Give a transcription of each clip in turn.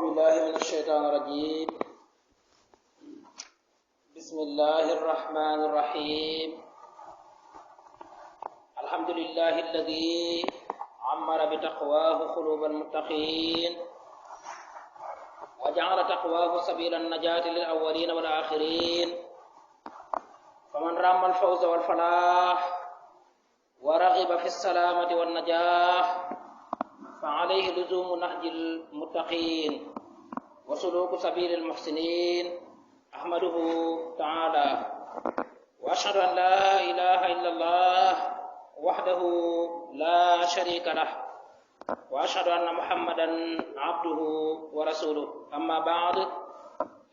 بالله من الشيطان الرجيم. بسم الله الرحمن الرحيم. الحمد لله الذي عمر بتقواه قلوب المتقين وجعل تقواه سبيل النجاة للأولين والآخرين، فمن رام الفوز والفلاح ورغب في السلامة والنجاح فعليه لزوم نهج المتقين وسلوك سبيل المحسنين. أحمده تعالى وأشهد أن لا إله إلا الله وحده لا شريك له، وأشهد أن محمدا عبده ورسوله. أما بعد،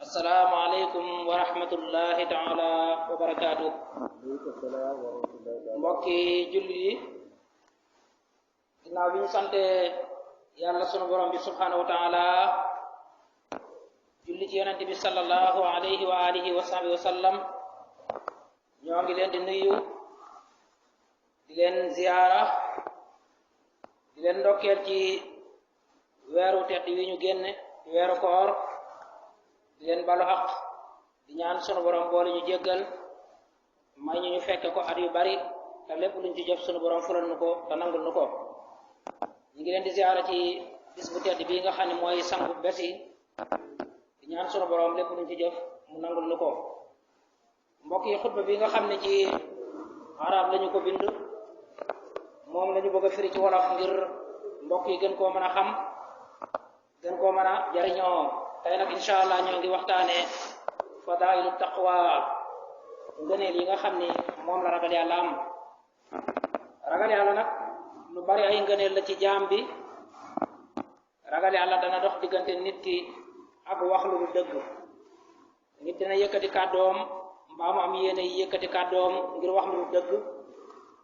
السلام عليكم ورحمة الله تعالى وبركاته. mbokki julli yi, ginnaaw bi ñu sante yàlla sunu borom bi subhanahu wa taala, julli ci yonente bi sallallahu alayhi wa alihi wa sahbihi wa sallam, ñoo ngi leen di nuyu, di leen ziyaara, di leen ndokkeel ci weeru tedd wi ñu génne, weeru koor, di leen balu xaq, di ñaan sunu borom boole ñu jéggal, may ñu fekke ko at yu bari, te lépp luñ ci jëf sunu borom fulal nu ko te nangul nu ko. ñu ngi leen di ziyaara ci bis bu tedd bii nga xam ne mooy sangu bés yi, di ñaan sunu borom lépp luñ ci jëf mu nangul nu ko. mbokk yi, xutba bi nga xam ne ci arab lañu ko bind, moom lañu bëgg a firi ci wolof ngir mbokk yi gën koo mën a xam, gën koo mën a jariñoo. tey nag incha allah ñoo ngi waxtaane fadailu taqwa, ngëneel yi nga xam ni moom la ragal yàlla am. ragal yàlla nag lu bari ay ngëneel la ci jaam bi. ragal yàlla dana dox diggante nit ki ak wax lu dëgg. nit dina yëkkati kàddoom mbaa mu am yéene yi yëkkati kàddoom ngir wax lu dëgg,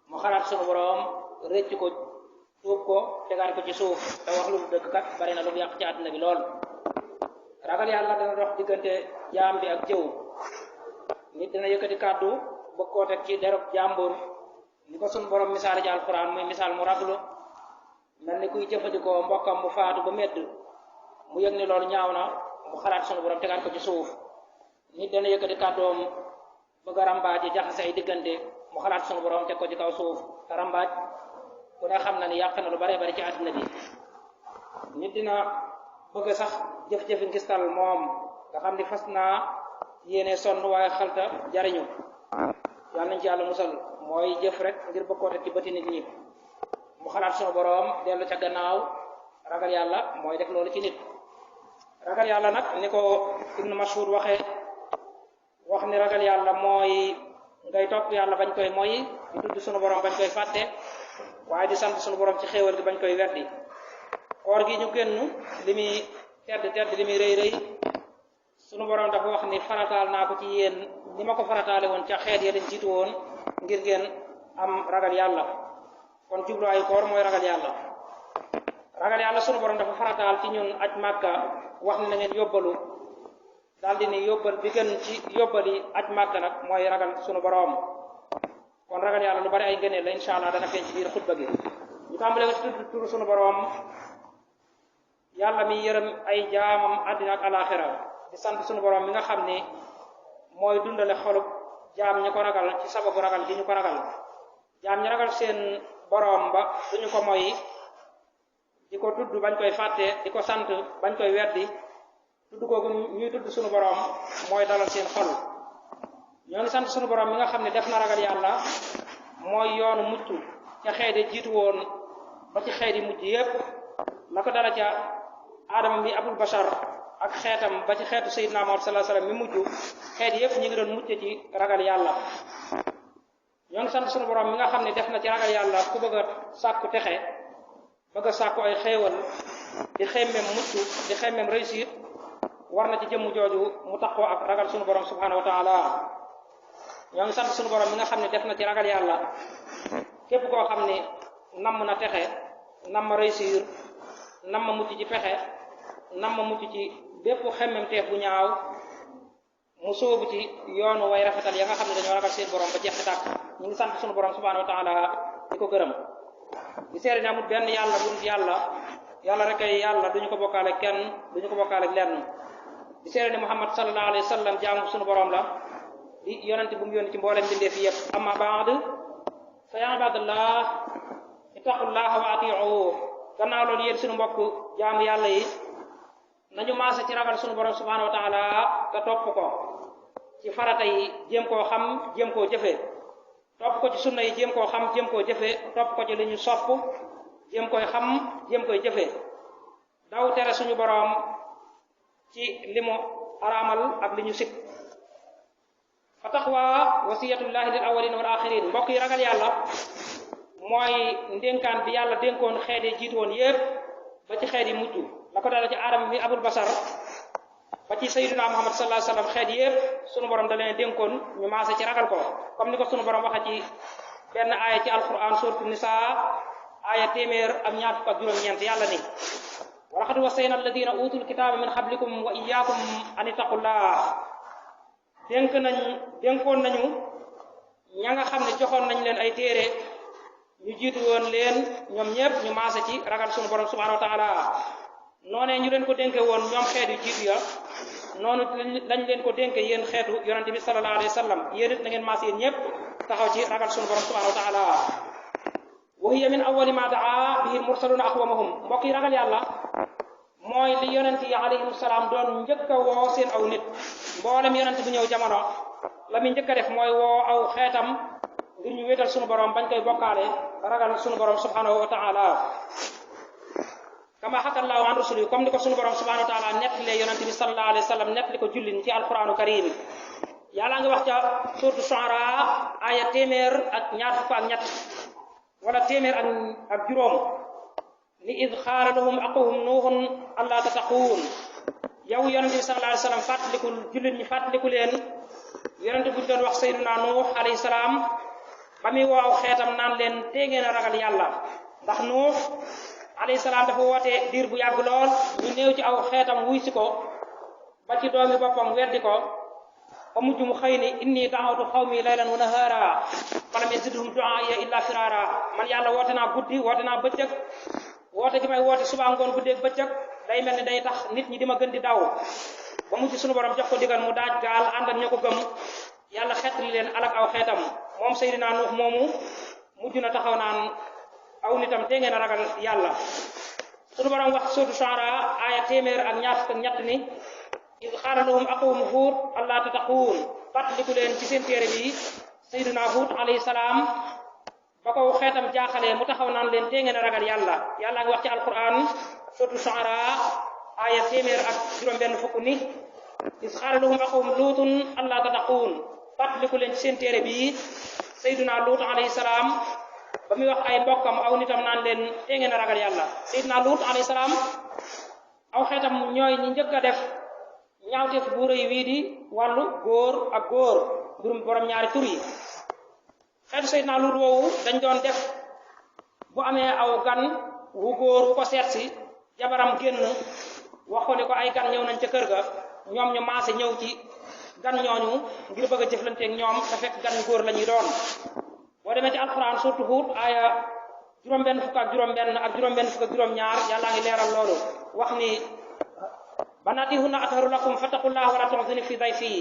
mu xalaat sunu boroom rëcc ko, tuub ko, tegaat ko ci suuf, te wax lu dëgg kat bari na lu mu yàq ci àddina bi lool. ragal yàlla dana dox diggante jaam bi ak jëw. nit dina yëkkati kàddu bëgg koo teg ci derub jàmbur, ni ko sunu borom misaal ci alquran muy misaal mu raglu, mel ni kuy jëfandikoo mbokkam mu faatu ba medd, mu yëg ni loolu ñaaw na, mu xalaat sunu borom tegaat ko ci suuf. nit dana yëkkati kàddoom bëgg a rambaaj jaxase ay diggante, mu xalaat sunu borom teg ko ci kaw suuf. te rambaaj ku ne xam na ni yàq na lu bare bari ci àddina bi. nit dina bëgg sax jëf-jëfi ngistal moom nga xam ni fas naa yéene sonn waaye xalta jariñu. yàlla nañ ci yàlla musal. mooy jëf rek ngir bëgg koo teg ci bëti nit ñi, mu xalaat sunu boroom dellu ca gannaaw. ragal yàlla mooy def loolu ci nit. ragal yàlla nag ni ko Ibnu Mas'ud wax ni ragal yàlla mooy ngay topp yàlla bañ koy moy, di tudd sunu boroom bañ koy fàtte, waaye di sant sunu boroom ci xéewal gi bañ koy weddi. koor gi ñu génn li muy tedd li muy rëy sunu boroom dafa wax ni farataal naa ko ci yéen ni ma ko farataale woon ca xeet ya leen jiitu woon, ngir ngeen am ragal yàlla. kon jubluwaayu koor mooy ragal yàlla. ragal yàlla sunu boroom dafa farataal ci ñun aj Màkka, wax ni na ngeen yóbbalu, daldi ni yóbbal bi gën ci yóbbali aj Màkka nag mooy ragal sunu boroom. kon ragal yàlla lu bari ay ngëneel la, insha allah dana feeñ ci biir xutba gi. ñu tàmbalee ko ci turu sunu boroom, yàlla mi yërëm ay jaamam àddina ak alaxira, di sant sunu boroom mi nga xam ni mooy dundale xolub jaam ñi ko ragal ci sababu ragal gi ñu ko ragal. jaam ñi ragal seen boroom ba duñu ko moy, di ko tudd bañ koy fàtte, di ko sant bañ koy weddi. tudd kooku ñuy tudd sunu boroom mooy dalal seen xol. ñoo ngi sant sunu boroom mi nga xam ne def na ragal yàlla mooy yoonu mucc ca xeet yi jiitu woon ba ci xeet yi mujj yépp, la ko dala ca aadama mi abul bashar ak xeetam ba ci xeetu sayyidina Muhammad sallallahu alayhi wasallam mi mujj, xeet yépp ñi ngi doon mucc ci ragal yàlla. ñoo ngi sant sunu boroom mi nga xam ne def na ci ragal yàlla ku bëgg a sàkku texe, bëgg a sàkku ay xéewal, di xemmem mucc, di xemmem réussir, war na ci jëmm jooju mu taxoo ak ragal sunu boroom subhanahu wa taala. ñoo ngi sant sunu boroom mi nga xam ne def na ci ragal yàlla képp koo xam ne namm na texe, namm réussir, namm mucc ci pexe, namm mucc ci bépp xemmem teef bu ñaaw, mu sóobu ci yoonu way rafetal ya nga xam ne dañoo ragal seen borom ba jeex tàkk. ñu ngi sant sunu borom subhanahu wa taala di ko gërëm, di seere ne amul benn yàlla bu dul yàlla, yàlla rek ay yàlla duñu ko bokkaale kenn duñu ko bokkaale lenn di seere ni Muhammad sallallahu alayhi wa sallam jaamu sunu borom la di yonente bu mu yónni ci mboolem mbindeef yëpp amma baad fa ya ibadallah ittaqullaha wa ati'u gannaaw loolu yéen sunu mbokk jaamu yàlla yi nañu maase ci ragal sunu borom subhanahu wa taala te topp ko ci farata yi jéem koo xam jéem koo jëfe topp ko ci sunna yi jéem koo xam jéem koo jëfe topp ko ci li ñu sopp jéem koy xam jéem koy jëfe daw tere suñu borom ci li mu araamal ak li ñu sib fa taqwa wasiyatullahi lil awwalin wal axirin mbokk yi ragal yàlla mooy ndénkaan bi yàlla dénkoon xeet yi jiitu woon yépp ba ci xeet yi mujj la ko dala ci aadama mi abul basar ba ci sayyidina Muhammad sallallahu alayhi wasallam xeet yépp sunu borom da leen dénkoon ñu maase ci ragal ko comme ni ko sunu borom waxe ci benn aaya ci alquran suratu nisa aaya téeméer ak ñaar fukk ak juróom-ñeent yàlla ni wa laqad wassayna alladina utul kitaba min qablikum wa iyyakum an ittaqullah dénkoon nañu ña nga xam ne joxoon nañ leen ay téere ñu jiitu woon leen ñoom ñépp ñu maase ci ragal sunu borom subhanahu wa taala noonee ñu leen ko dénke woon ñoom xeetu jiitu ya noonu lañ leen ko dénke yéen xeetu yonente bi sallallahu alayhi wa sallam yéen it na ngeen maase yéen ñépp taxaw ci ragal sunu borom subhanahu wa taala wa hiya min awwali ma daa bihi mursaluna aqwamahum mbokk yi ragal yàlla mooy li yonent yi alayhim salaam doon njëkk a woo seen aw nit mboolem yonent bu ñëw jamono la muy njëkk a def mooy woo aw xeetam ngir ñu wéetal sunu borom bañ koy bokkaale ragal sunu borom subhanahu wa taala kama xaka allahu an rusuli comme ni ko sunu borom subhanahu wa taala nettalee yonent bi sallallahu alayhi wa sallam nettali ko jullin ci alquranu karim yàlla nga wax ca suuratu Shu'ara aya téeméer ak ñaar fukk ak ñett wala téeméer ak juróom ni id xaala lahum aquhum nuuhun allaa tattaquun yow yonente bi sallallahu alayhi wa sallam fàttalikul jullit ñi fàttaliku leen yonente buñ doon wax sayyiduna nuux alayhi salaam ba muy woow xeetam naan leen tee ngeen a ragal yàlla ndax nuux alayhi salaam dafa woote diir bu yàgg lool ñu néew ci aw xeetam wuy si ko ba ci doomi boppam weddi ko ba mujj mu xëy ni inni da'awtu qawmi laylan wa nahara falam yazidhum du'aa'iya illa firara man yàlla woote naa guddi woote naa bëccëg woote gi may woote suba ngoon guddeeg bëccëg day mel ni day tax nit ñi di ma gën di daw ba mujj sunu borom jox ko digal mu daaj gaal ànd ak ña ko gëm yàlla xeetli leen alak aw xeetam moom Seydina Nuux moomu mujj na taxaw naan aw nitam tee ngeen a ragal yàlla sunu borom wax suuratu Shu'ara aaya téeméer ak ñaar fukk ak ñett ni id xaala lahum aquhum Huud allaa tattaquun fàttaliku leen ci seen téere bi Seydina Huud alayhi salaam ba ko xeetam jaaxalee mu taxaw naan leen tee ngeen a ragal yàlla yàlla ngi wax ci alquran suratu Shu'ara aaya téeméer ak juróom-benn fukk ni id xaala lahum aquhum Luutun allaa tattaquun fàttaliku leen ci seen téere bi Seydina Luut alayhi salaam ba muy wax ay mbokkam aw nitam naan leen tee ngeen a ragal yàlla Seydina Luut alayhi salaam aw xeetam ñooy ñi njëkk a def ñaawteef bu rëy wii di wàllu góor ak góor mbirum borom ñaari tur yi xeetu Seydina Luut woowu dañ doon def bu amee aw gan wu góor wu ko seet si jabaram génn wax ko ni ko ay gan ñëw nañ ca kër ga ñoom ñu maase ñëw ci gan ñooñu ngir bëgg a jëflanteeg ñoom te fekk gan góor la ñuy doon boo demee ci alquran surtout Huud aaya juróom-benn fukk ak juróom-benn ak juróom-benn fukk ak juróom-ñaar yàllaa ngi leeral loolu wax ni banaatihunna atharu lakum fattaqullaha wala tu'zini fi dayfi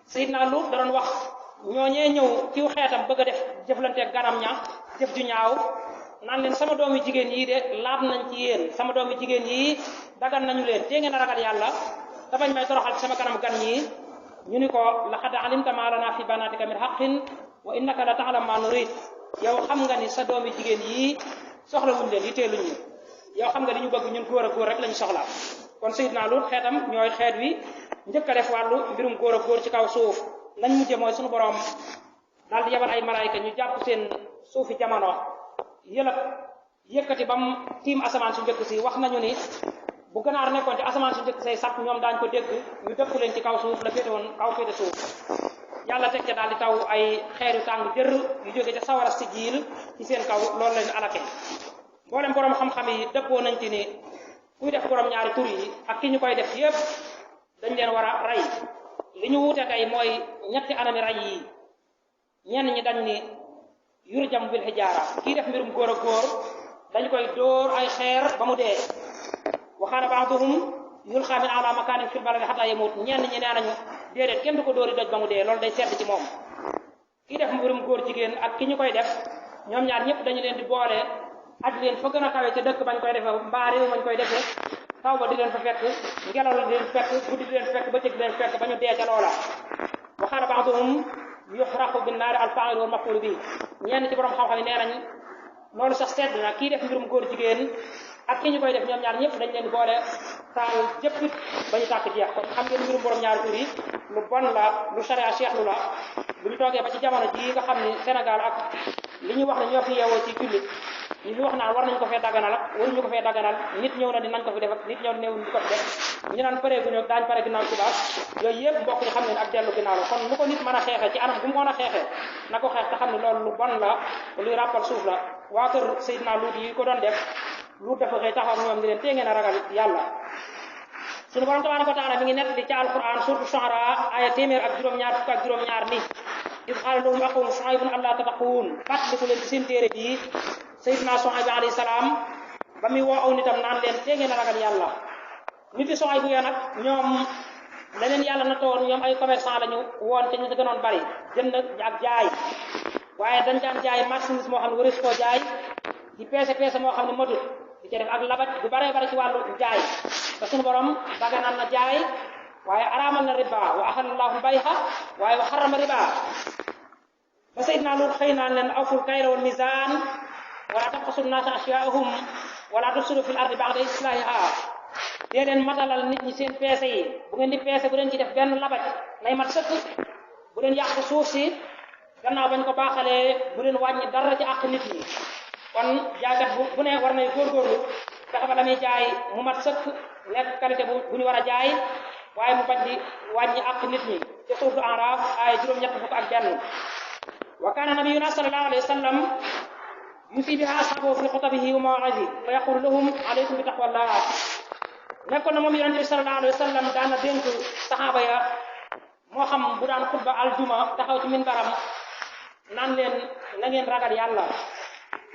Seydina Luut da doon wax ñooñee ñëw ciw xeetam bëgg a def jëflanteeg ganam ña jëf ju ñaaw naan leen sama doomi jigéen yii de laab nañ ci yéen sama doomi jigéen yii dagan nañu leen tee ngeen a ragal yàlla te bañ may toroxal ci sama kanam gan ñi ñu ni ko laqad alimta ma lana fi banatika min haqqin wa innaka la ta'lamu ma nurid yow xam nga ni sa doomi jigéen yii soxla wuñ leen yitteeluñ ñu yow xam nga li ñu bëgg ñun góor ak góor rek lañu soxla kon Seydina Luut xeetam ñooy xeet wi njëkk a def wàllu mbirum góor ak góor ci kaw suuf lañ mujje mooy suñu borom daal di yabal ay malaayka ñu jàpp seen suufi jamono yëkkati bam tiim asamaan su njëkk si wax nañu ni bu ganaar nekkoon ci asamaan su njëkk say sàpp ñoom daañ ko dégg ñu dëpp leen ci kaw suuf la féete woon kaw féete suuf yàlla teg ca daal di taw ay xeeru tàng jër yu jóge ca sawara si jiil ci seen kaw loolu leen alake mboolem borom xam-xam yi dëppoo nañ ci ni kuy def borom ñaari tur yi ak ki ñu koy def yépp dañ leen war a rey li ñu wuute kay mooy ñetti anami rey yi ñenn ñi dañ ni yurjam bil hijaara kii def mbirum góor ak góor dañ koy dóor ay xeer ba mu dee wa qaala ba'duhum yulqa min ala makanin fil baladi hatta yamut ñenn ñi nee nañu déedéet kenn du ko dóori doj ba mu dee loolu day sedd ci moom kii def mbirum góor jigéen ak ki ñu koy def ñoom ñaar ñëpp dañu leen di boole aj leen fa gën a kawe ca dëkk bañ koy defee mbaa réew mañ koy defee taw ba di leen fa fekk ngelaw la di leen fekk guddi di leen fekk bëccëg di leen fekk ba ñu dee ca loola wa qaala ba'duhum yuhraqu bin naari al fa'il wal maf'ul bi ñenn ci borom xam-xam yi nee nañ loolu sax sedd na kii def mbirum góor jigéen ak ki ñu koy def ñoom ñaar ñëpp dañ leen di boole taal jëppit ba ñu tàkk jeex kon xam ngeen mbirum borom ñaari tur yi lu bon la lu sharia seexlu la bu ñu toogee ba ci jamono ji nga xam ni Sénégal ak li ñu wax ne ñoo fi yeewoo ci jullit ñu fi wax naan war nañ ko fee daganal ak waruñu ko fee daganal nit ñëw na di nañ ko fi def ak nit ñëw néew di ko fi def ñu naan paree guñu daañ pare ginnaaw ci baax yooyu yëpp mbokk ñu xam ne ak dellu ginnaaw la kon lu ko nit mën a xeexee ci anam bu mu mën a xeexee na ko xeex te xam ne loolu lu bon la luy ràppal suuf la waa kër Seydina Luut yi ko doon def Luut dafa xëy taxaw ñoom ni leen tee ngeen a ragal yàlla suñu borom tabaaraka wa taala mi ngi nekk di ca alquran suratu Shu'ara aya téeméer ak juróom-ñaar fukk ak juróom-ñaar ni iz qaala lahum axuhum Shu'aybun allaa tattaquun fàttaliku leen ci seen téere bii Seydina Shu'ayb alayhi salaam ba muy woo aw nitam naan leen tee ngeen a ragal yàlla nit yi Shu'ayb ya nag ñoom la leen yàlla na toon ñoom ay commerçant lañu woon te ñu ci gënoon bari jënd ak jaay waaye dañ daan jaay marchandise moo xam ne waris koo jaay di peese moo xam ne matut di ci def ak labat bu baree bari ci wàllu jaay te suñu borom daganal na jaay waaye araamal na riba wa ahallallahu bayha waaye wa harrama riba ba Seydina Luut xëy naan leen awful kayla wal mizaan wala tabxasu naasa ashyaahum wala tufsidu fil ardi ba'da islahiha dee leen matalal nit ñi seen peese yi bu ngeen di peese bu leen ci def benn labat nay mat sëkk bu leen yàq suuf si gannaaw bañ ko baaxalee bu leen wàññi dara ci àq nit ñi kon jaaykat bu ne war nay góorgóorlu fexe ba la muy jaay mu mat sëkk nekk qualité bu ñu war a jaay waaye mu bañ di wàññi àq nit ñi ci suuratu Araaf ay juróom-ñett fukk ak benn wa kaana nabiyuna sallallahu alayhi wa sallam yusi biha ashabahu fi xutabihi wa mawaa'izihi fa yaqulu lahum alaykum bi taqwallah nekkoon na moom yonente bi sallallahu alayhi wa sallam daan na dénk saxaaba ya moo xam bu daan xutba aljuma taxaw ci minbaram naan leen na ngeen ragal yàlla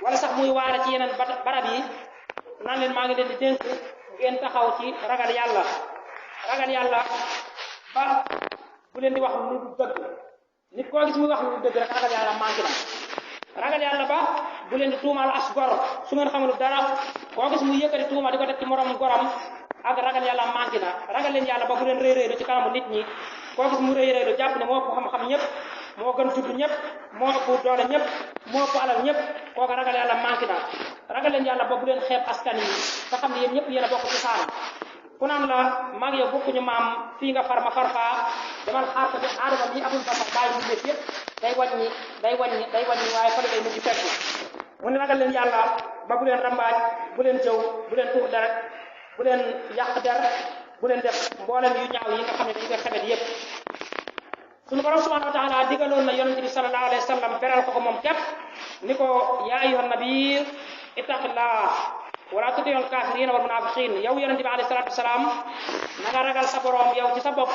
wala sax muy waare ci yeneen barab yi naan leen maa ngi leen di dénk ngeen taxaw ci ragal yàlla ba bu leen di wax lu dëgg nit koo gis muy wax lu dëgg rek ragal yàlla manqué na ragal yàlla ba bu leen di tuumaal as gor su ngeen xamul dara koo gis muy yëkkati tuuma di ko teg ci morom goram ak ragal yàlla manqué na ragal leen yàlla ba bu leen rëy ci kanamu nit ñi koo gis mu rëy jàpp ne moo ëpp xam-xam ñëpp moo gën tudd ñëpp moo ëpp doole ñëpp moo ëpp alal ñëpp kooka ragal yàlla manqué na ragal leen yàlla ba bu leen xeeb askan yi nga xam ne yéen ñëpp yéen a bokk ci saan ku naan la maag yow bokkuñu maam fii nga far ma far faa demal xaar ko bi aadama bi abul basar bàyyi mu def yëpp day wàññi waaye fa la day mujj fekk mu ne ragal leen yàlla ba bu leen rambaaj bu leen jëw bu leen tuur deret bu leen yàq der bu leen def mboolem yu ñaaw yi nga xam ne dañu koy xebet yëpp suñu borom subhanahu wa taala digaloon na yonente bi sallallahu alayhi wa sallam beral ko moom képp ni ko yaa ayyuhan nabi ittaqillah wala tuti'il kaafiriina wal munaafiqiin yow yonente bi alayhi salaatu wasalaam na nga ragal sa borom yow ci sa bopp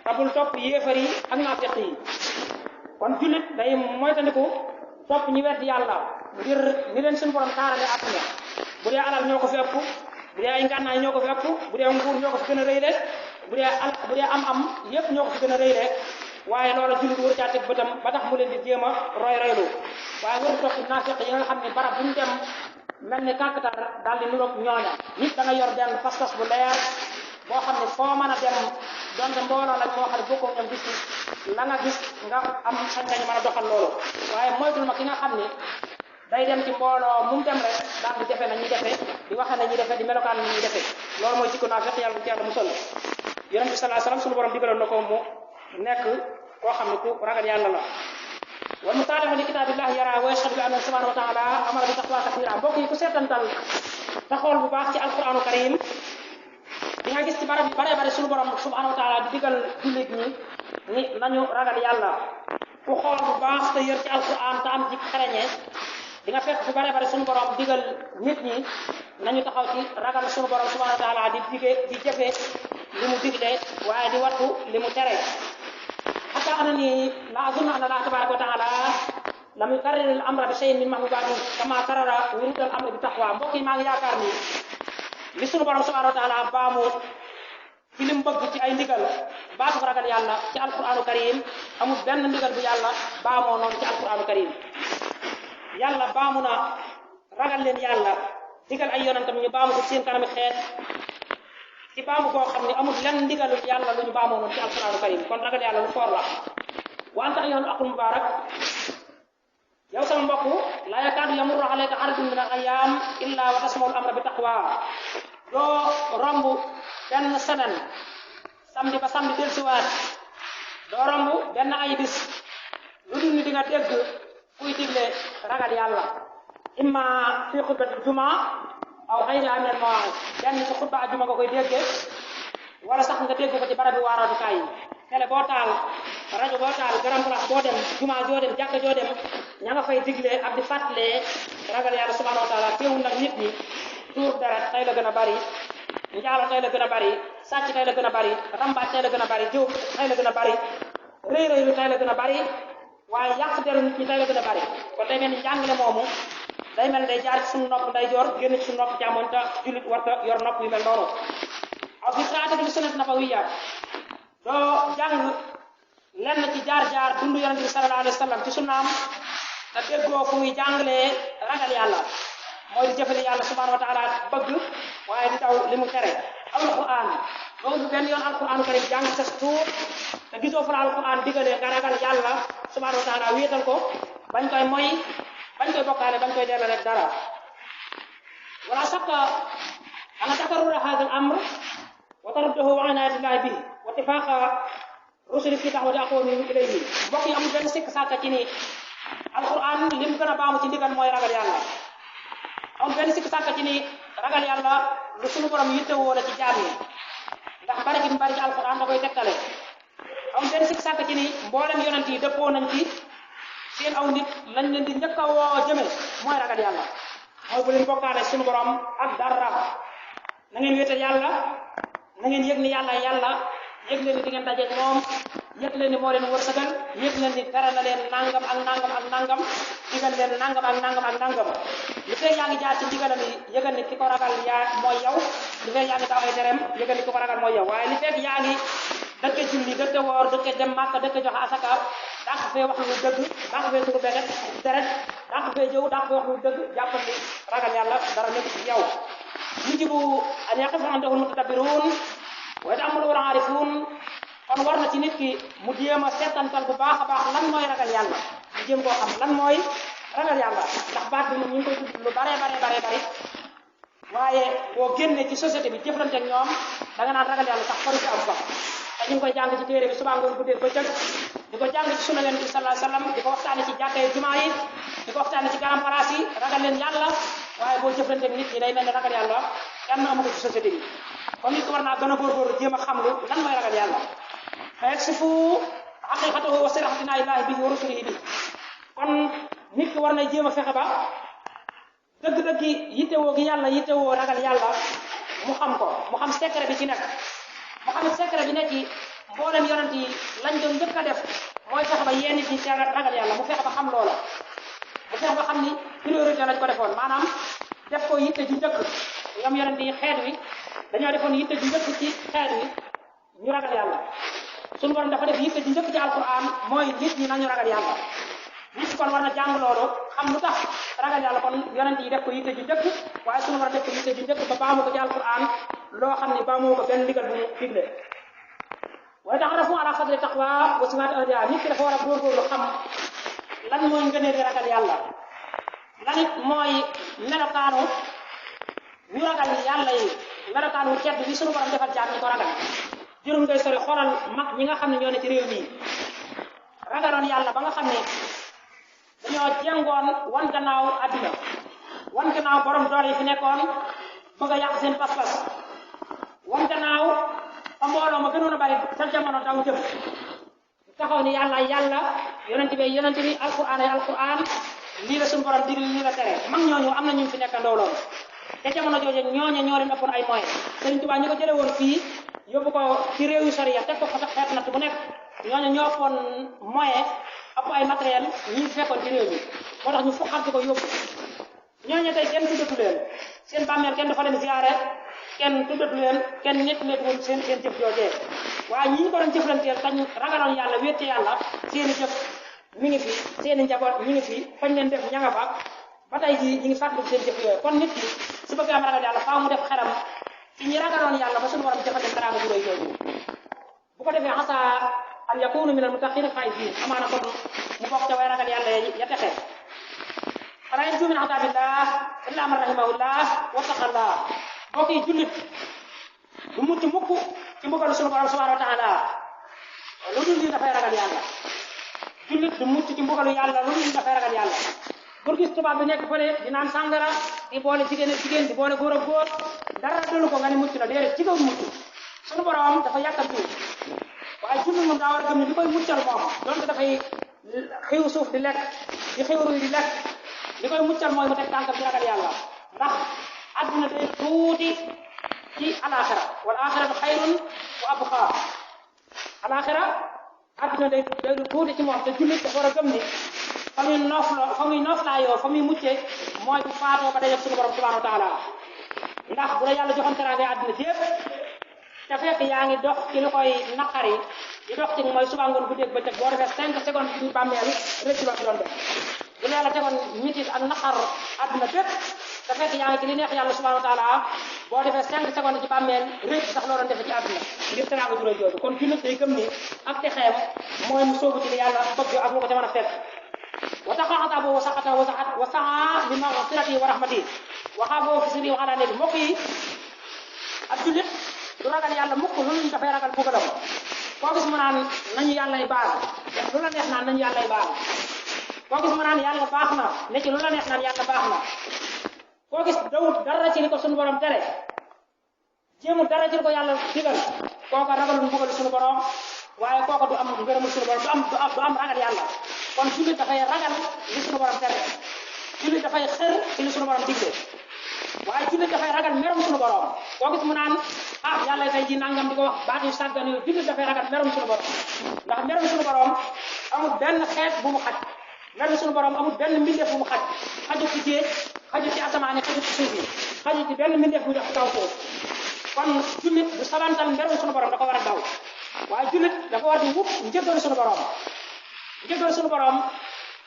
te bul topp yéefar yi ak naafiq yi kon jullit day moytandiku topp ñi weddi yàlla ngir ni leen suñu borom taarale àdduna bu dee alal ñoo ko fi ëpp bu dee ay ngànnaay ñoo ko fi ëpp bu dee nguur ñoo ko fi gën a rëyle bu dee am yépp ñoo ko fi gën a rëyle waaye loola jullit war caa teg bëtam ba tax mu leen di jéem a roylu waaye waru topp naafiq yi nga xam ne barab bu ñu dem mel ni kàkkatar daal di nuroog ñooña nit da nga yor benn pas-pas bu leer boo xam ne foo mën a dem donte mbooloo lañ moo xam ne bokkoo ñoom gis la nga gis nga am sañ-sañu mën a doxal loolu waaye moytul ma ki nga xam ni day dem ci mbooloo mu dem rek daal di defe na ñuy defe di waxe na ñuy defe di melokaan na ñuy defe loolu mooy jikko naafiq yàlla ci yàlla musal yonent bi sallallahu alayhi wasallam suñu borom digaloon na ko mu nekk koo xam ne ku ragal yàlla la wal mutaali'u li kitaabillahi yara wa yashhadu bi annahu subhanahu wa ta'ala amara bi taqwa kathira mbokk yi ku seetantal te xool bu baax ci alquranu karim di nga gis ci barab yu bare bare suñu borom subhanahu wa ta'ala di digal jullit ñi ni nañu ragal yàlla ku xool bu baax te yër ci alquran te am ci xereñe di nga fekk fu bare bare suñu borom digal nit ñi nañu taxaw ci ragal suñu borom subhanahu wa ta'ala di jëfe li mu digle waaye di wattu li mu tere hatta anani la azunnu anna Allah tabaraka wa ta'ala lam yukarrir al amra bi shay'in min mahbubatihi kama karara wurud al amri bi taqwa mbokk yi maa ngi yaakaar ni li sunu borom subhanahu wa taala baamu ci lim bëgg ci ay ndigal baatu ko ragal yàlla ci alquranu karim amul benn ndigal bu yàlla baamoo noonu ci alquranu karim yàlla baamu na ragal leen yàlla digal ay yonentam ñu baamu ko seen kanami xeet ci baamu koo xam ne amul lenn ndigalu yàlla lu ñu baamoo noonu ci alquranu karim kon ragal yàlla lu foor la wante ayyuhal aqul mubarak yow sama mbokk la yakaadu yamurru alayka ardun min al ayam illa wa tasmaul amra bi taqwa doo romb benn semaine samedi ba samedi dellusiwaat doo romb benn ay bis lu dul ni di nga dégg kuy digle ragal yàlla imma fi xutbatil juma aw xayriha min al mawaa'id benn ci xutba ajuma nga koy dégge wala sax nga dégg ko ci barabi waaraadukaay yi télé boo taal rajo boo taal grand place boo dem juma joo dem jàkka joo dem ña nga fay digle ak di fàttalee ragal yàlla subhanahu wa taala teewul nag nit ñi tuur deret tey la gën a bari njaalo tey la gën a bari sàcc tey la gën a bari rambaaj tey la gën a bari jëw tey la gën a bari rëy rëy lu tey la gën a bari waaye yàq deru nit ñi tey la gën a bari kon day mel ni njàngale moomu day mel day jaar ci suñu nopp nday joor génn ci suñu nopp càmmoñ te jullit warta yor nopp yu mel noonu aw fi traité bi sunnat nabawiyya doo jàng lenn ci jaar-jaar dundu yonent bi sallallahu alayhi wa sallam ci sunnaam te déggoo fu muy jàngalee ragal yàlla mooy di jëfale yàlla subhanahu wa taala bëgg waaye di daw li mu tere alquran doo du benn yoon alquran karim jàng sa tuur te gisoo fa alquran digalee nga ragal yàlla subhanahu wa taala wéetal ko bañ koy moy bañ koy bokkaale bañ koy delloo rek dara wala sakka ana takarrura hadha al amr wa tarudduhu wa inayatillahi bihi wa ittifaqa rusuli fi da'wati aqwamihim ilayhi mbokk yi amul benn sikk sàkka ci ni alquran lim gën a baamu ci ndigal mooy ragal yàlla amul benn sikk sàkka ci ni ragal yàlla lu sunu borom yittewoo la ci jaam yi ndax bari gi mu bari ci alquran da koy tegtale amul benn sikk sàkka ci ni mboolem yonent yi dëppoo nañ ci seen aw nit lañ leen di njëkk a woo jëme mooy ragal yàlla mooy bu leen bokkaale sunu borom ak dara na ngeen wéetal yàlla na ngeen yëg ni yàlla yëg leen ni di ngeen dajeeg moom yëg leen ni moo leen wërsëgal yëg leen ni tere na leen nangam ak nangam ak nangam digal leen nangam ak nangam ak nangam li fekk yaa ngi jaar ci ndigalam yi yëgal ni ki ko ragal yaa mooy yow li fekk yaa ngi taw ay tereem yëgal ni ki ko ragal mooy yow waaye li fekk yaa ngi dëkke julli dëkke woor dëkke dem màkk dëkke joxe asaka dàq fee wax lu dëgg dàq fee turu beket deret dàq fee jëw dàq fee wax lu dëgg jàppal ni ragal yàlla dara nekk ci yow yujibu an yaqifa indahu mutadabbirun wa yata'ammalu al-aarifun kon war na ci nit ki mu jéem a seetantal bu baax a baax lan mooy ragal yàlla mu jéem koo xam lan mooy ragal yàlla ndax baat bi moom ñu ngi koy tudd lu bare waaye boo génnee ci société bi jëflante ak ñoom da nga naan ragal yàlla sax faru ci am sax te ñu ngi koy jàng ci téere bi suba ngoon guddee bëccëg di ko jàng ci sunna Yonent bi sallallahu alayhi wasallam di ko waxtaane ci jàkkee jumaa yi di ko waxtaane ci garam place yi ragal leen yàlla waaye boo jëflante ak nit ñi day mel ne ragal yàlla kenn amu ko ci société bi kon nit ko war naa gën a góorgóorlu jéem a xam lu lan mooy ragal yàlla fa yaksifu haqiqatahu wa sirahati ilahi bihi wa rusulihi bi kon nit ki war na jéem a fexe ba dëgg-dëgg yittewoo gi yàlla yittewoo ragal yàlla mu xam secret bi ci nekk mu xam secret bi nekk ci mboolem yonent yi lañ doon njëkk a def mooy fexe ba yéen nit ñi ci ragal yàlla mu fexe ba xam loola mu fexe ba xam ni priorité lañ ko defoon maanaam def ko yitte ju njëkk ñoom yonent yi xeet wi dañoo defoon yitte ju njëkk ci xeet wi ñu ragal yàlla suñu borom dafa def yitte ju njëkk ci alquran mooy nit ñi nañu ragal yàlla nit kon war na jàng loolu xam lu tax ragal yàlla kon yonent yi def ko yitte ju njëkk waaye suñu war a def ko yitte ju njëkk ba baamu ko ci alquran loo xam ne baamu ko benn ndigal bu ñu digle waaye ta'arrafu ala fadli taqwa wa sifaati ahliha nit ki dafa war a góorgóorlu xam lan mooy ngëneeli ragal yàlla lan it mooy melokaanu ñu ragal yàlla yi melokaanu wu tedd bi suñu borom defal jaam ñi ko ragal juróom ngay sori xoolal mag ñi nga xam ne ñoo ne ci réew mi ragaloon yàlla ba nga xam ne dañoo jengoon wan gannaaw adduna wan gannaaw borom doole yi fi nekkoon bëgg a yàq seen pas-pas wan gannaaw fa mbooloo ma gënoon a bari sa jamono daw jëm taxaw ni yàlla yonent bi alquran lii la suñu borom digal lii la tere mag ñooñu am na ñu fi nekk ndaw loolu te jamono jooju ñooñu ñoo leen ëppoon ay moyens Sëriñ Tuubaa ñu ko jële woon fii yóbbu ko ci réew yu sori ya teg ko fa xeet natt bu nekk ñooñu ñoo ëppoon moyen ëpp ay matériel ñi fekkoon ci réew mi moo tax ñu fuqarti ko yóbbu ñooñu tey kenn tuddatu leen seen bàmmeel kenn dafa dem ziyaare kenn tuddatu leen kenn ñett woon seen jëf joojee waaye ñi ñu ko doon jëflanteel tañ ragaloon yàlla wéete yàlla seen i jëf mi ngi fi seen i njaboot mi ngi fi fañ leen def ña nga fa ba tey jii ñu ngi fàttaliku seen jëf yooyu kon nit ki su bëggee am ragal yàlla faaw mu def xelam ci ñi ragaloon yàlla ba suñu borom defal leen teraanga ju rëy jooju bu ko defee asa an yakunu min al muttaqin faizin amaana kon mu bokk ca way ragal yàlla ya texe fala yanju min azabillah illa man rahimahullah wa taqallah mbokk yi jullit du mucc mukk ci mbugalu sunu borom subhanahu wa taala lu dul di dafay ragal yàlla jullit du mucc ci mbugalu yàlla lu dul dafay ragal yàlla bul gis tubaab bi nekk fële di naan sàngara di boole jigéen ak jigéen di boole góor ak góor dara delu ko nga ni mucc na déedéet ci kaw mucc sunu borom dafa yàkkamti waaye jullit moom daa war a gëm ne li koy muccal moom donte dafay xiw suuf di lekk di xiw ruy di lekk li koy muccal mooy mu teg tànkam ci ragal yàlla ndax adduna day tuuti ci alaxira wal axiratu xayrun wa abqa alaxira adduna day tuuti ci moom te jullit dafa war a gëm ni fa muy nooflaayoo fa muy muccee mooy bu faatoo ba dajeeg suñu borom subhanahu wa taala ndax bu la yàlla joxoon teraanga adduna jépp te fekk yaa ngi dox ci lu koy naqari di dox ci mooy suba ngoon guddeeg bëccëg boo defee 5 secondes ci bàmmeel rëcc loo ci doon def bu la yàlla tegoon mitit ak naqar adduna bépp te fekk yaa ngi ci li neex yàlla subhanahu wa taala boo defee 5 secondes ci bàmmeel rëcc sax loo doon defee ci adduna ngir teraanga ju rëy jooju kon jullit day gëm ni ak te xeem mooy mu soobu ci li yàlla bëgg ak lu ko ca mën a fekk wa taqa adabu wa saqata wa saa li maghfirati wa rahmati wa xaafoo fi sirri wa alaaniyati mbokk yi ab jullit du ragal yàlla mukk lu ñu dafay ragal bugalam koo gis mu naan nañu yàllay baal lu la neex naan nañu yàllay baal koo gis mu naan yàlla baax na ne ci lu la neex naan yàlla baax na koo gis dawut dara ci li ko suñu borom tere jéemul dara ci li ko yàlla digal kooka ragalul mbugal suñu borom waaye kooka du am ngërëmul suñu borom du am ragal yàlla kon jullit dafay ragal li suñu borom tere jullit dafay xër ci li suñu borom digle waaye jullit dafay ragal merum suñu borom koo gis mu naan ah yàlla tey ji nangam di ko wax baat yu sàggan yooyu jullit dafay ragal merum suñu borom ndax merum suñu borom amul benn xeet bu mu xaj merum suñu borom amul benn mbindeef bu mu xaj xaju ci géej xaju ci asamaan yi xaju ci suuf yi xaju ci benn mbindeef bu def kaw foofu kon jullit du sabantal merum suñu borom da ko war a daw waaye jullit dafa war di wut njëggal suñu borom njëggal suñu borom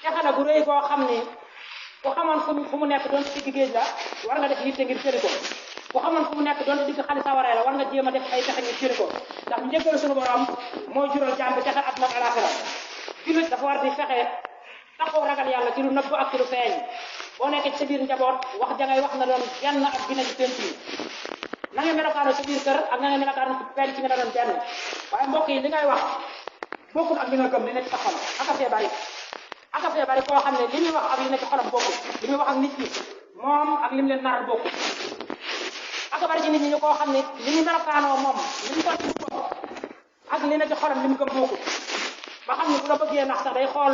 texala gu rëy koo xam ni ku xamoon fu mu nekk doon ci digg géej la war nga def yitte ngir jëri ko ku xamoon fu mu nekk doon digg xali sawaree la war nga jéem a def ay pexe ngir jëri ko ndax njëggal suñu borom mooy jural jaam bi texe àdduna ak alaxira jullit dafa war di fexe taxaw ragal yàlla ci lu nëbb ak ci lu feeñ boo nekkee ci sa biir njaboot wax jangay wax na doon benn ak dina ci penc yi na nga melokaano sa biir kër ak na nga melokaano ci penc ci nga doon benn waaye mbokk yi li ngay wax bokkul ak li nga gëm li nekk sa xol aka fee bari koo xam ne li muy wax ak li nekk ci xolam bokkul li muy wax ak nit ñi moom ak li mu leen naral bokkul aka bari ci nit ñi koo xam ne li ñu melokaanoo moom li mu toll ci bopp ak li nekk ci xolam li mu gëm bokkul ba xam ne bu la bëggee nax sax day xool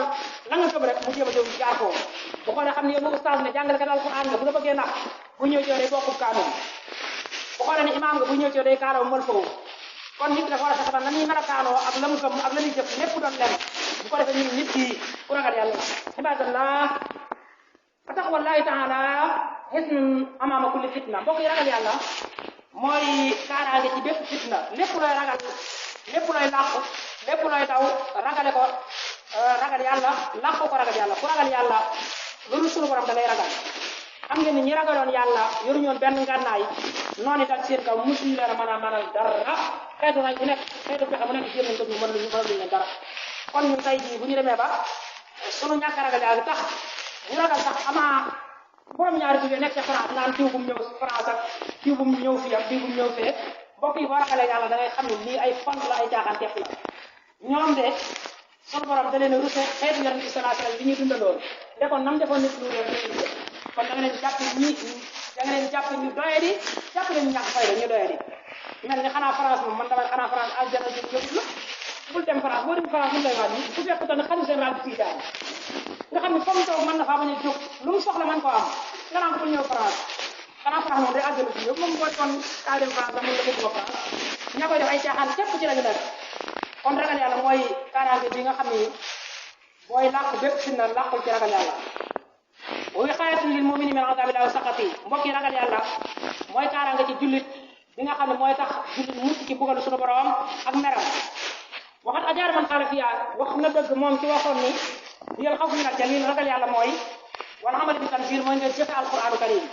la nga gëm rek mu jéem a jëm jaar foofu bu xoolee xam ne yow mu ustaas ne jàngalekat alquran nga bu la bëggee nax bu ñëw ci yow day bokkul kaanoom bu xoolee ne imaam nga bu ñëw ci yow day kaalaw mën foofu kon nit dafa war a fexe ba la muy melokaanoo ak la mu gëm ak la muy jëf lépp doon lenn bu ko defee nit ki ku ragal yàlla ibadallah fa taqwallahi taala hisnun amaama kulli fitna mbokk yi ragal yàlla mooy kaaraange ci bépp fitna lépp looy ragal lépp looy làqu lépp looy daw ragale ko ragal yàlla làqu ko ragal yàlla ku ragal yàlla loolu sunu borom da lay ragal xam ngeen ni ñi ragaloon yàlla yoruñu woon benn ngànnaay noonu dal seen kaw musuñu leen a mën a mënal dara xeetu nañ bu nekk xeetu pexe bu nekk jéem nañ ko ñu mënaluñ leen dara kon ñun tey jii bu ñu demee ba sunu ñàkk ragal yàlla tax ñu ragal sax amaa borom ñaari bu nekk ca France naan diw bu mu ñëw France ak diw bu mu ñëw fii ak diw bu mu ñëw fee mbokk yi boo ragalee yàlla da ngay xam ne lii ay fond la ay jaaxaan tepp la ñoom de sunu borom da leen a ruse xeetu yonent bi sallallahu alayhi wasallam li ñuy dundaloon de kon nam defoon nit lu rek kon da nga leen jàpp ñu doyadi jàpp leen ñu ñàkk fayda ñu doyadi mel ni xanaa France moom man dama xanaa France aljana ñu yóbbu la bul dem France boo dem France mun lay wax ni bu fekk ne xalifa général bi fii daal nga xam ne fa mu toog mën na faa bañ a jóg lu mu soxla mën ko am nga naan ko ñëw France xanaa France moom day aljana ci yóbbu moom boo kon kaa dem France mun la bëgg France ña koy def ay caaxaan képp ci lañu nekk kon ragal yàlla mooy kaaraange bi nga xam ni mooy làq bépp fitna làqul ci ragal yàlla wa wiqayatun lil mu'mini min adabillahi wa saqati mbokk yi ragal yàlla mooy kaaraanga ci jullit bi nga xam ne mooy tax jullit mucc ci bugalu sunu borom ak meram waxat ajaar man xaala fiya wax na dëgg moom ci waxoon ni yéen xaw fi nag jalil ragal yàlla mooy wala xamali bi tanzil mooy ngeen jëfe alquranu karim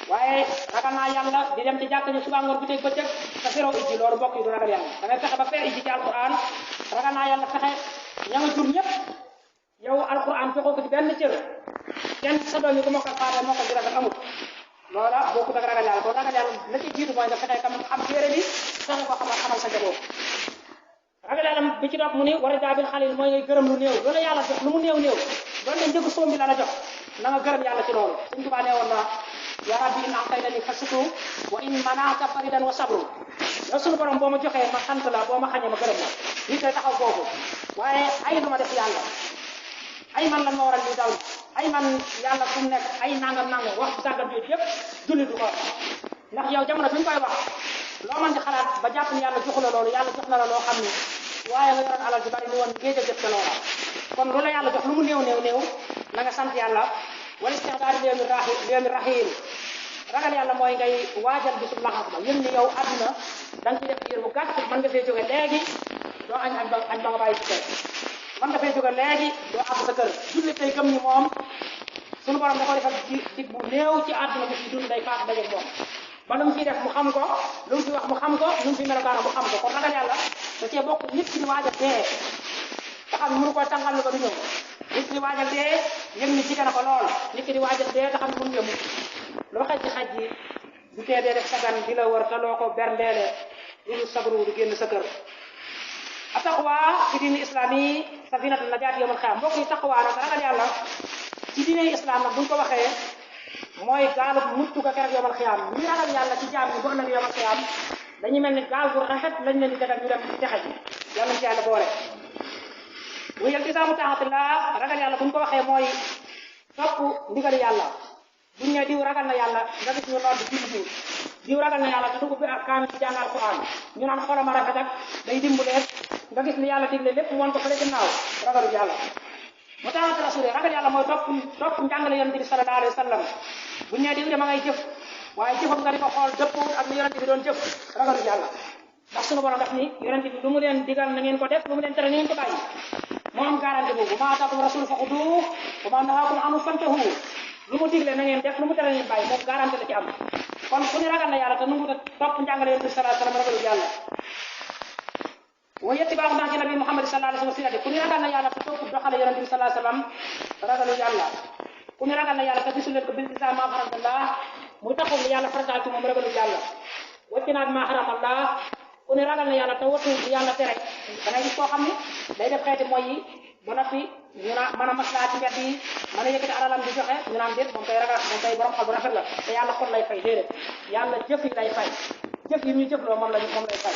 waaye ragal naa yàlla di dem ci jàkk ñu suba ngoon bu teg bëccëg te feroo ijji loolu mbokk yi du ragal yàlla da ngay fexe ba fer ijji ci alquran ragal naa yàlla fexe ña nga jur ñëpp yow alquran fexoo ko ci benn cër kenn sa doom yi ko mokkal faate mokkal di ragal amul loola bokkut ak ragal yàlla kon ragal yàlla la ci jiitu mooy nga fexe kam xam téere bi fexe ko xamal sa njaboot ragal yàlla bi ci topp mu ni war a jaabil xalil mooy ngay gërëm lu néew loolu yàlla jox lu mu néew néew doon ne njëgu soom bi la la jox na nga gërëm yàlla ci loolu suñ tubaa nee woon na ya rabbi in a'taytani fashkur wa in mana'ta faridan wa sabru yow suñu borom boo ma joxee ma sant la boo ma xañee ma gërëm la lii koy taxaw foofu waaye ay lu ma def yàlla ay man lan ma waral lii daw ay man yàlla fu mu nekk ay nangam wax ci sàggat yooyu yëpp julli du ko wax ndax yow jamono bi ñu koy wax loo mën di xalaat ba jàpp ni yàlla joxu la loolu yàlla jox na la loo xam ni waaye nga yoroon alal ju bari ni woon géej a jëf ca loola kon lu la yàlla jox lu mu néew na nga sant yàlla wala istixdaari léemi rahim ragal yàlla mooy ngay waajal bisub laxas ba yëg ni yow àdduna da nga ciy def diir bu gàtt mën nga fee jóge léegi doo añ ba nga bàyyi ci kër mën nga fee jóge léegi doo àgg sa kër julli tey gëm ni moom suñu borom da ko defal ci dig bu néew ci àdduna mu ci dund day faatu dajeeg moom ba lu mu ciy def mu xam ko lu mu fi wax mu xam ko lu mu fi melokaana mu xam ko kon ragal yàlla da cee bokk nit ki ni waajal dee nga xam ne mënu koy tàngal lu ko du ñëw nit ki di waajal dee yëg ni jige na ko lool nit ki di waajal dee nga xam ne mënu yëmu loo xaj ci xaj ji du tee dee def sagan di la wër te loo ko berndeele lu sagru du génn sa kër a taqwa ci diini islam yi safinatu najaat yawmal xiyaam mbokk yi taqwa nag ragal yàlla ci diine islam nag buñ ko waxee mooy gaalu mucc ga keroog yawmal xiyaam ñi ragal yàlla ci jaam ñi bu ëllëg yawmal xiyaam dañuy mel ni gaal bu rafet lañ leen di tegal ñu dem ci texe ji yàlla ci yàlla boole muy iltisaamu taatillah ragal yàlla buñ ko waxee mooy topp ndigal yàlla buñ ne diw ragal na yàlla nga gis ñu nodd julli diw ragal na yàlla te dugg bi ak kaamil ci jàng alquran ñu naan xolama rafet ak day dimbuleeg nga gis li yàlla digle lépp moon ko fële ginnaaw ragalu yàlla mu taxante rasul ragal yàlla mooy topp njàngale yonent bi sallallahu alayhi wa sallam buñ ne diw de ma ngay jëf waaye jëfam nga di ko xool dëppoo ak li yonent bi doon jëf ragalu yàlla ndax sunu borom daf ni yonent bi lu mu leen digal na ngeen ko def lu mu leen tere na ngeen ko bàyyi moo am garanti boobu ma ataakum rasul fa xuduuhu wa ma nahaakum anhu fantahu lu mu digle na ngeen def lu mu tere ngeen bàyyi moom garanti la ci am kon ku ni ragal na yàlla te nangu topp njàngale yonent bi sallallahu alayhi wa sallam ragalu yàlla wa yettibaaxu naa ci nabi Muhammad sallallahu alayhi wa sallam ku ni ragal na yàlla te topp doxale yonent bi sallallahu alayhi wa sallam ragalu yàlla ku ni ragal na yàlla te gisul leen ko bil islam ma faradallah muy taxaw li yàlla farataal ci moom ragalu yàlla wacci naat ma haramallah ku ni ragal na yàlla te wattu yàlla tere da ngay gis koo xam ne day def xeeti mooy yi ba noppi ñu naan mën a maslaa ci mbedd yi mën a yëkkati alalam di joxe ñu naan déet moom koy ragal moom koy borom xol bu rafet la te yàlla kon lay fay déedéet yàlla jëf yi lay fay jëf yi ñu jëfloo moom lay fay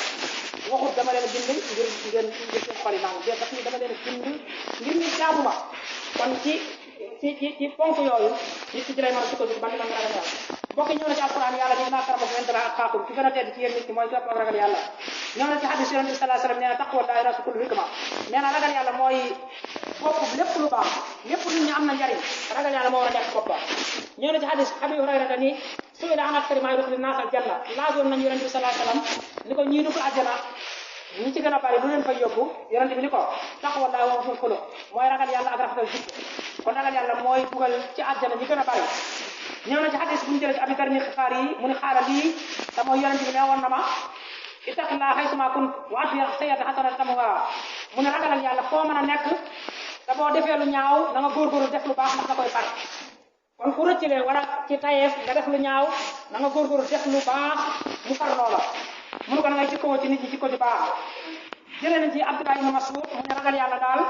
waxut dama leen a bind ngir seen xol yi nangu déet daf ni dama leen a bind ngir ñu jaamu ma kon ci ponk yooyu nit ki ci lay mën a sukkandiku ba ni man ragal yàlla mbokk ñëw na ci alquran yàlla ni naa karama inda atqaakum ki gën a tedd ci yéen nit ki mooy képp ak ragal yàlla ñëw na ci hadis yonent bi sallallahu alayhi wasallam nee na taqwallahi rasul kulli hikma nee na ragal yàlla mooy bopp lépp lu baax lépp lu ñu am na njariñ ragal yàlla moo war a nekk bopp ba ñëw na ci hadis Abi Hurayra ni su'ila an akthari ma yudkhilu an-nas al-janna laajoon nañu yonent bi sallallahu alayhi wasallam ni ko ñii dugg àjjana ñi ci gën a bari lu leen fay yóbbu yonent bi ni ko taqwallahi wa husnul xuluq mooy ragal yàlla ak rafetal jikko kon ragal yàlla mooy dugal ci àjjana ñi gën a bari ñëw na ci hadis bu ñu jëlee ci Abi Dar Xifaari yi mu ni xaala lii te mooy yonent bi nee woon na ma ittaqillaaha haysumaa kunt wa atbi' sayyi'ata hasanatan tamhuhaa mu ne ragalal yàlla foo mën a nekk te boo defee lu ñaaw na nga góorgóorlu def lu baax ndax da koy far kon ku rëccilee wala ci tayeef nga def lu ñaaw na nga góorgóorlu def lu baax mu far loola mënu ko na ngay jikkoo ci nit ñi jikko ci baax jëlee nañ ci Abdullah ibn Mas'ud mu ne ragal yàlla daal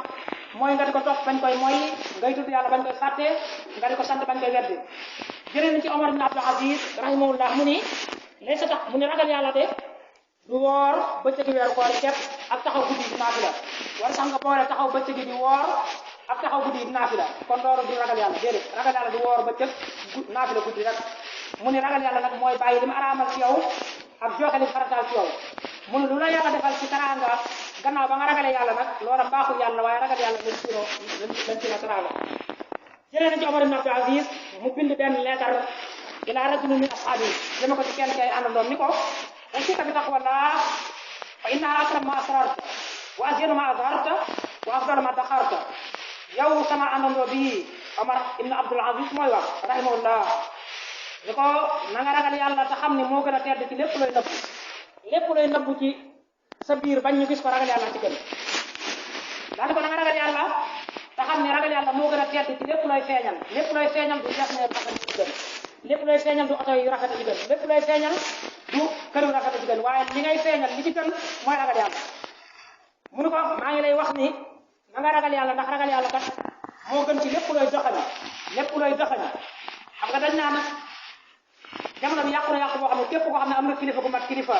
mooy nga di ko topp bañ koy mooy ngay tudd yàlla bañ koy fàtte nga di ko sant bañ koy weddi jëlee nañ ci Omar ibn Abdul Aziz rahimahullah mu ni lay sa tax mu ne ragal yàlla de du woor bëccëgi weeru koor képp ak taxaw guddi di naafila wala sax nga boole taxaw bëccëgi di woor ak taxaw guddi di naafila kon loolu du ragal yàlla déedéet ragal yàlla du woor bëccëg naafila guddi rek mu ne ragal yàlla nag mooy bàyyi li mu araamal ci yow ak joxe li farataal ci yow mu ne lu la yàlla defal ci teraanga gannaaw ba nga ragalee yàlla nag loola baaxul yàlla waaye ragal yàlla lañ ci na teraanga jëlee na ci Omar ibn Abdul Aziz mu bind benn leetar ila rajulin min ashaabi dama ko ci kenn kay àndandoom ni ko usika bi taqwallah fa innaha akram ma asrarta wa azinu ma azharta wa afdal ma daxarta yow sama àndandoo bi Omar ibn Abdul Aziz mooy wax rahimahullah ni ko na nga ragal yàlla te xam ne moo gën a tedd ci lépp looy nëbbu ci sa biir bañ ñu gis ko ragal yàlla ci gën daal di ko na nga ragal yàlla te xam ne ragal yàlla moo gën a tedd ci lépp looy feeñal du jasneer rafet ci gën lépp looy feeñal du oto yu rafet ci gën lépp looy feeñal du kër yu rafet ci gën waaye li ngay feeñal li ci gën mooy ragal yàlla mu ne ko maa ngi lay wax ni na nga ragal yàlla ndax ragal yàlla kat moo gën ci lépp looy doxali xam nga dañ naan jamono bi yàqu na yàqu boo xam ne képp koo xam ne am na kilifa gu mat kilifa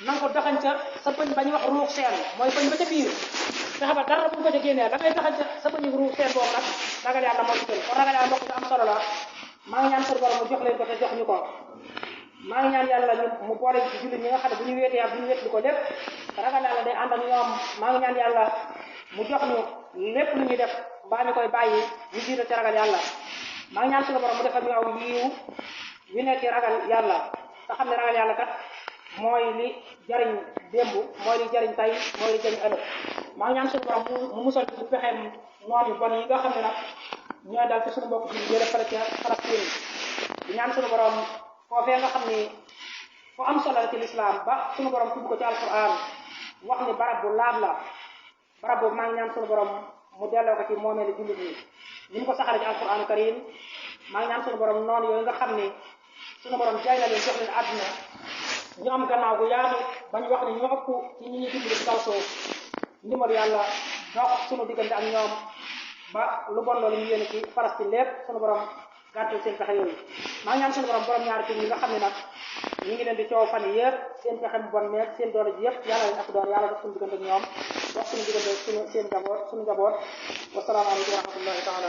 na nga ko doxañ ca sa bëñ ba ñuy wax ruux seen mooy bëñ ba ca biir fexe ba dara bu ko ca génnee da ngay doxañ ca sa bëñ ruux seen boobu nag ragal yàlla moo ci gën kon ragal yàlla mbokk am solo la maa ngi ñaan seen borom mu jox leen ko te jox ñu ko maa ngi ñaan yàlla mu boole ci jullit ñi nga xam ne bu ñu wéetee ak bu ñu wéetlu ko lépp ragal yàlla day ànd ak ñoom maa ngi ñaan yàlla mu jox ñu lépp lu ñuy def mbaa ñu koy bàyyi ñu jiital ci ragal yàlla maa ngi ñaan suñu borom mu defal ñu aw yiiw wi nekk ci ragal yàlla te xam ne ragal yàlla kat mooy li jariñ démb mooy li jariñ tay mooy li jariñ ëllëg maa ngi ñaan suñu borom mu musal ci pexeem noon yu bon yi nga xam ne nag ñooy dal ci suñu mbokk ci jële fële ca Palestine di ñaan suñu borom foofee nga xam ni fu am solo la ci lislaam ba suñu borom tudd ko ci alquran wax ni barab bu laab la barab boobu maa ngi ñaan suñu borom mu delloo ko ci moomeelu jullit ñi ni mu ko saxale ci alquran karim maa ngi ñaan suñu borom noonu yooyu nga xam ni suñu borom jaay na leen jox leen àdduna ñu am gannaaw gu yaatu bañ wax ne ñoo ëpp ci ñi ñuy dimbali ci kaw suuf ndimbalu yàlla dox suñu diggante ak ñoom ba lu bon loolu ñu yéene ci Palestine lépp suñu borom gàttal seen pexe yooyu maa ngi ñaan suñu borom ñaari tur yi nga xam ne nag ñu ngi leen di coow fan yi yëpp seen pexe mu bon meeg seen doole ji yëpp yàlla leen ak doon yàlla dox suñu diggante ak ñoom dox suñu diggante suñu njaboot wasalaamaaleykum wa rahmatullahi taala